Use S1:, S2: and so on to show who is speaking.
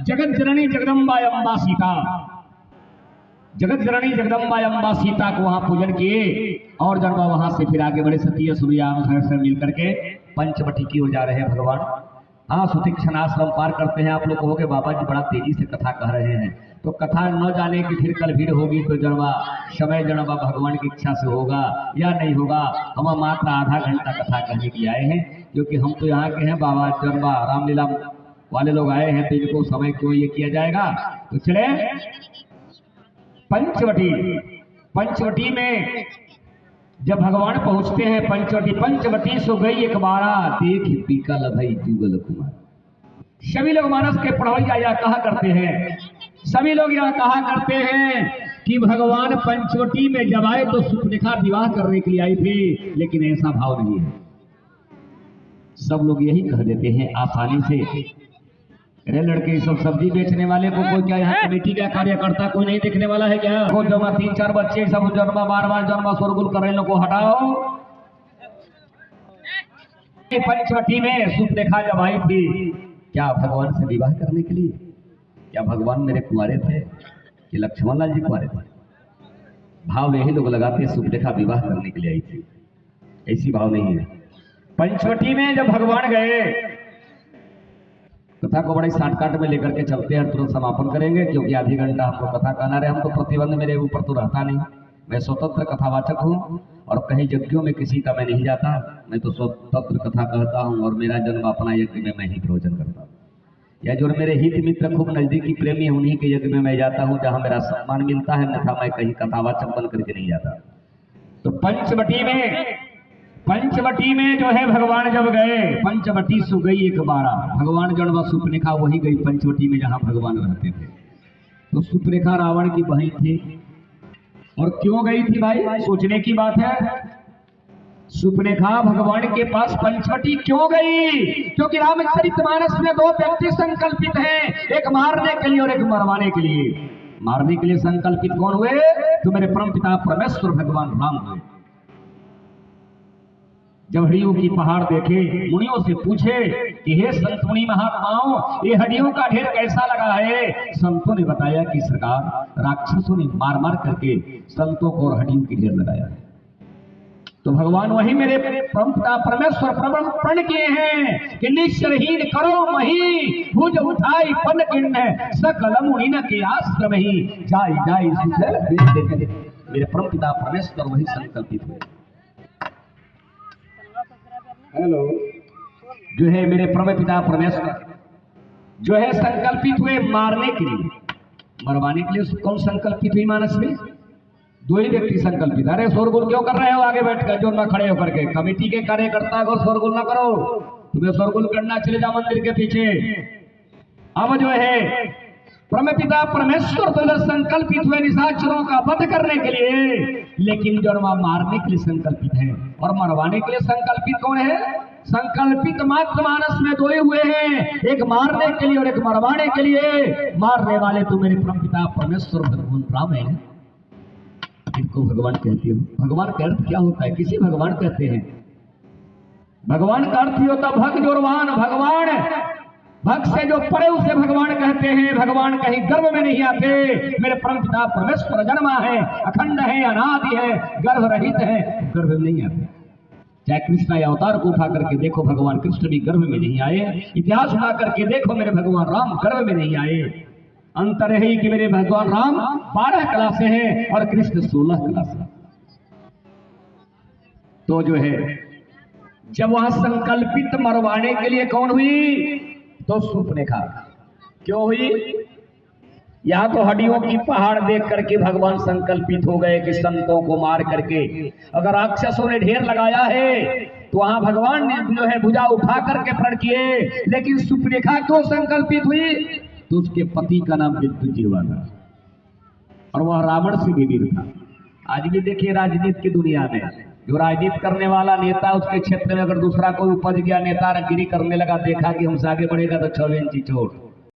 S1: जगत जननी जगदम्बा अम्बा सीता, जगत जननी जगदम्बा अम्बा सीता को वहां पूजन किए और जब वहां से फिर आगे बड़े सतीय सूर्यानुसार से मिल करके पंचवटी की ओर जा रहे हैं भगवान। हाँ, सुतीक्षण आश्रम पार करते हैं। आप लोग कहोगे बाबा जी बड़ा तेजी से कथा कह रहे हैं, तो कथा न जाने की फिर कल भीड़ होगी तो जनवा समय जनवा भगवान की इच्छा से होगा या नहीं होगा। हम मात्र आधा घंटा कथा कहने के लिए आए हैं, क्योंकि हम तो यहाँ के हैं। बाबा जनवा रामलीला वाले लोग आए हैं, तो इनको समय क्यों ये किया जाएगा। तो चले पंचवटी। पंचवटी में जब भगवान पहुंचते हैं पंचवटी सो गई एक बारा देख पीकल भई जुगल कुमार। सभी लोग मानस के पढ़वैया यह कहा करते हैं, सभी लोग यह कहा करते हैं कि भगवान पंचवटी में जब आए तो सुपनेखा विवाह करने के लिए आई थी, लेकिन ऐसा भाव नहीं है। सब लोग यही कह देते हैं आसानी से, अरे लड़के सब सब्जी बेचने वाले को कोई क्या यहाँ कमेटी का कार्यकर्ता कोई नहीं देखने वाला है क्या। वो जमा 3-4 बच्चे सब जन्मा बार जन्मा शोरगुल कर रहे को हटाओ। पंचवटी में सुपनेखा जब आई थी क्या भगवान से विवाह करने के लिए, क्या भगवान मेरे कुंवारे थे कि लक्ष्मण लाल जी कुंवारे थे। भाव यही लोग लगाते सुपनेखा विवाह करने के लिए आई थी, ऐसी भाव नहीं है। पंचवटी में जब भगवान गए, कथा को बड़े शॉर्टकट में लेकर के चलते हैं, तुरंत समापन करेंगे क्योंकि आधी घंटा हमको कथा कहना रहे। हम तो प्रतिबंध मेरे ऊपर तो रहता नहीं, मैं स्वतंत्र कथावाचक हूँ और कहीं यज्ञों में किसी का मैं नहीं जाता। मैं तो स्वतंत्र कथा कहता हूँ और मेरा जन्म अपना यज्ञ में मैं ही प्रवचन करता हूँ, या जो मेरे हित मित्र खूब नजदीकी प्रेमी उन्हीं के यज्ञ में मैं जाता हूँ जहाँ मेरा सम्मान मिलता है, अन्यथा मैं कहीं कथावाचक बन करके नहीं जाता। तो पंचवटी में जो है भगवान जब गए, पंचवटी सो गई एक बारा। भगवान जब सुपनेखा वही गई पंचवटी में जहाँ भगवान रहते थे। तो सुपनेखा रावण की बहन थी, और क्यों गई थी भाई, सोचने की बात है। सुपनेखा भगवान के पास पंचवटी क्यों गई, क्योंकि रामचरितमानस में 2 व्यक्ति संकल्पित हैं, एक मारने के लिए और एक मरवाने के लिए। मारने के लिए संकल्पित कौन हुए, तो मेरे परमपिता परमेश्वर भगवान राम हुए। जब हड्डियों की पहाड़ देखे, मुनियों से पूछे कि हे संत मुनि महात्माओं, ये हड्डियों का ढेर कैसा लगा है। संतों ने बताया कि सरकार राक्षसों ने मार मार करके संतों को और हड्डियों की ढेर लगाया है। तो भगवान वही मेरे परमपिता परमेश्वर प्रण किए हैं कि निश्चरहीन करो मही, भुज उठाई पन किन्न सकल मुनि न के आश्रम ही जाई जाई सुख। मेरे परमपिता परमेश्वर वही संकल्पित हुए। हेलो, जो है मेरे परमपिता परमेश्वर जो है संकल्पित हुए मारने के लिए, मरवाने के लिए कौन संकल्पित हुई मानस में, 2 ही व्यक्ति संकल्पित। अरे शोरगुल क्यों कर रहे हो आगे बैठकर, जो ना खड़े होकर के। कमेटी के कार्यकर्ता को शोरगुल ना करो, तुम्हें शोरगुल करना चले जाओ मंदिर के पीछे। अब जो है परमपिता परमेश्वर तो संकल्पित हुए निशाचरों का वध करने के लिए, लेकिन जो मारने के लिए संकल्पित है और मरवाने के लिए संकल्पित कौन है। संकल्पित मात्र मानस में 2 ही हुए हैं, एक मारने के लिए और एक मरवाने के लिए। मारने वाले तो मेरे परमपिता परमेश्वर भगवान राम है। इनको भगवान कहते हो। भगवान का अर्थ क्या होता है, किसी भगवान कहते हैं। भगवान का अर्थ ही होता भक्त जोरवान। भगवान भक्त से जो परे उसे भगवान कहते हैं। भगवान कहीं गर्भ में नहीं आते। मेरे परमपिता परमेश्वर जन्मा है, अखंड है, अनादि है, गर्भ रहित है, गर्भ में नहीं आते। चाहे कृष्ण या अवतार को उठा करके देखो, भगवान कृष्ण भी गर्भ में नहीं आए। इतिहास उठा करके देखो, मेरे भगवान राम गर्भ में नहीं आए। अंतर है कि मेरे भगवान राम 12 कला से हैं और कृष्ण 16 कला से। तो जो है जब वहां संकल्पित मरवाने के लिए कौन हुई, तो सुपनेखा क्यों हुई। यहां तो हड्डियों की पहाड़ देख करके भगवान संकल्पित हो गए कि संतों को मार करके अगर राक्षसों ने ढेर लगाया है तो वहां भगवान ने जो है भुजा उठा करके प्रण किए। लेकिन सुपनेखा क्यों संकल्पित हुई, तो उसके पति का नाम विद्युजीवा था और वह रावण से भी वीर था। आज भी देखिए राजनीति की दुनिया में जो राजनीति करने वाला नेता, उसके क्षेत्र में अगर दूसरा कोई उपज गया, नेता गिरी करने लगा, देखा कि हमसे आगे बढ़ेगा तो 6 इंची चोट।